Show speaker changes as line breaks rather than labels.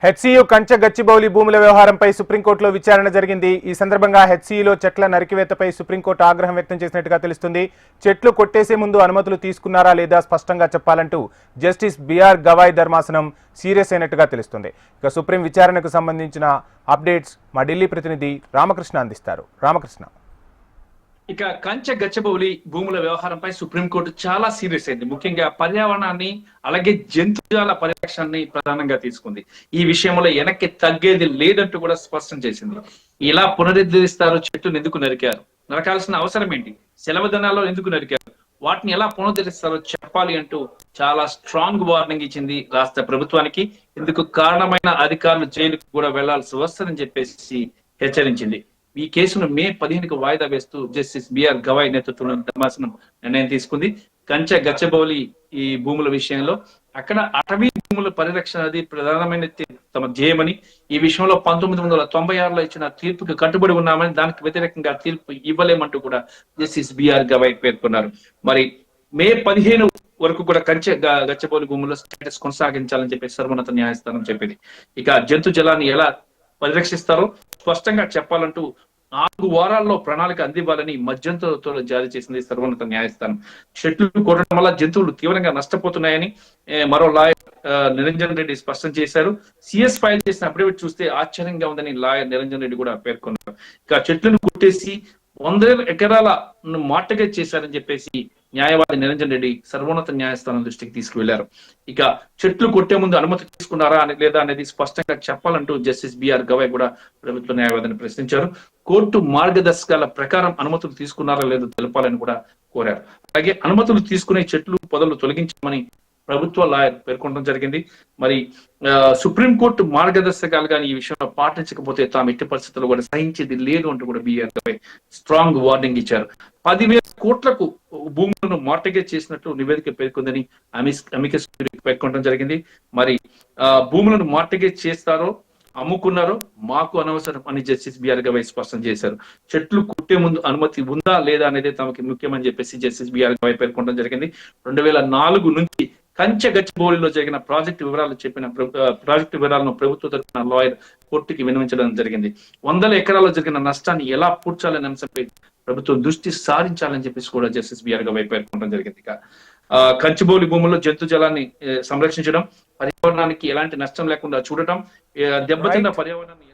HCU కంచె గచ్చిబౌలి భూముల వ్యవహారంపై సుప్రీంకోర్టులో విచారణ జరిగింది. ఈ సందర్భంగా హెచ్సియులో చెట్ల నరికివేతపై సుప్రీంకోర్టు ఆగ్రహం వ్యక్తం చేసినట్టుగా తెలుస్తుంది. చెట్లు కొట్టేసే ముందు అనుమతులు తీసుకున్నారా లేదా స్పష్టంగా చెప్పాలంటూ జస్టిస్ బిఆర్ గవాయ్ ధర్మాసనం సీరియస్ అయినట్టుగా తెలుస్తుంది. ఇక సుప్రీం విచారణకు సంబంధించిన అప్డేట్స్ మా ఢిల్లీ ప్రతినిధి రామకృష్ణ అందిస్తారు. రామకృష్ణ.
ఇక కంచె గచ్చబౌలి భూముల వ్యవహారంపై సుప్రీంకోర్టు చాలా సీరియస్ అయింది. ముఖ్యంగా పర్యావరణాన్ని అలాగే జంతుజాల పరిరక్షణని ప్రధానంగా తీసుకుంది. ఈ విషయంలో వెనక్కి తగ్గేది లేదంటూ కూడా స్పష్టం చేసింది. ఇలా పునరుద్ధరిస్తారు, చెట్టును ఎందుకు నరికారు, నరకాల్సిన అవసరం ఏంటి, సెలవు దినాల్లో ఎందుకు నరికారు, వాటిని ఎలా పునరుద్ధరిస్తారో చెప్పాలి అంటూ చాలా స్ట్రాంగ్ వార్నింగ్ ఇచ్చింది రాష్ట్ర ప్రభుత్వానికి. ఇందుకు కారణమైన అధికారులు జైలుకు కూడా వెళ్లాల్సి వస్తుందని చెప్పేసి హెచ్చరించింది. ఈ కేసును మే 15కు వాయిదా వేస్తూ జస్టిస్ బిఆర్ గవాయ్ నేతృత్వంలోని ధర్మాసనం నిర్ణయం తీసుకుంది. కంచె గచ్చబౌలి ఈ భూముల విషయంలో అక్కడ అటవీ భూముల పరిరక్షణ అది ప్రధానమైన తమ ధ్యేయమని, ఈ విషయంలో 1996లో ఇచ్చిన తీర్పుకి కట్టుబడి ఉన్నామని, దానికి వ్యతిరేకంగా తీర్పు ఇవ్వలేమంటూ కూడా జస్టిస్ బిఆర్ గవాయ్ పేర్కొన్నారు. మరి మే 15 వరకు కూడా కంచె గచ్చబౌలి భూముల్లో స్టేటస్ కొనసాగించాలని చెప్పి సర్వోన్నత న్యాయస్థానం చెప్పింది. ఇక జంతు జలాన్ని ఎలా పరిరక్షిస్తారో స్పష్టంగా చెప్పాలంటూ 4 వారాల్లో ప్రణాళిక అందివ్వాలని మధ్యంతరంతో జారీ చేసింది సర్వోన్నత న్యాయస్థానం. చెట్లు కొట్టడం వల్ల జంతువులు తీవ్రంగా నష్టపోతున్నాయని మరో లాయర్ నిరంజన్ రెడ్డి స్పష్టం చేశారు. సిఎస్ ఫైల్ చేసిన అఫిడవిట్ చూస్తే ఆశ్చర్యంగా ఉందని లాయర్ నిరంజన్ రెడ్డి కూడా పేర్కొన్నారు. ఇక చెట్లను కొట్టేసి 100 ఎకరాల మార్టగేజ్ చేశారని చెప్పేసి న్యాయవాది నిరంజన్ రెడ్డి సర్వోన్నత న్యాయస్థానం దృష్టికి తీసుకువెళ్లారు. ఇక చెట్లు కొట్టే ముందు అనుమతి తీసుకున్నారా లేదా అనేది స్పష్టంగా చెప్పాలంటూ జస్టిస్ బిఆర్ గవాయ్ కూడా ప్రభుత్వ న్యాయవాదిని ప్రశ్నించారు. కోర్టు మార్గదర్శకాల ప్రకారం అనుమతులు తీసుకున్నారా లేదో తెలపాలని కూడా కోరారు. అలాగే అనుమతులు తీసుకునే చెట్లు పొదలు తొలగించమని ప్రభుత్వ లాయర్ పేర్కొనడం జరిగింది. మరి సుప్రీంకోర్టు మార్గదర్శకాలు కానీ ఈ విషయంలో పాటించకపోతే తాము ఎట్టి పరిస్థితుల్లో కూడా సహించేది లేదు అంటూ కూడా బిఆర్ గవాయ్ స్ట్రాంగ్ వార్నింగ్ ఇచ్చారు. 10,000 కోట్లకు భూములను మార్టగేజ్ చేసినట్లు నివేదిక పేర్కొందని అమికస్ పేర్కొనడం జరిగింది. మరి భూములను మార్టగేజ్ చేస్తారో అమ్ముకున్నారో మాకు అనవసరం అని జస్టిస్ బిఆర్ గవాయ్ స్పష్టం చేశారు. చెట్లు కొట్టే ముందు అనుమతి ఉందా లేదా అనేది తమకి ముఖ్యమని చెప్పేసి జస్టిస్ బిఆర్ గవాయ్ పేర్కొనడం జరిగింది. 2004 నుంచి కంచె గచ్చిబౌలిలో జరిగిన ప్రాజెక్టు వివరాలను ప్రభుత్వ తరఫున లాయర్ కోర్టుకి విన్నవించడం జరిగింది. 100 ఎకరాల్లో జరిగిన నష్టాన్ని ఎలా పూడ్చాలనే అంశంపై ప్రభుత్వం దృష్టి సారించాలని చెప్పేసి కూడా జస్టిస్ బిఆర్ గవాయ్ పేర్కొనడం జరిగింది. కంచిబౌలి భూముల్లో జంతు జలాన్ని సంరక్షించడం, పర్యావరణానికి ఎలాంటి నష్టం లేకుండా చూడటం, దెబ్బతిన్న పర్యావరణాన్ని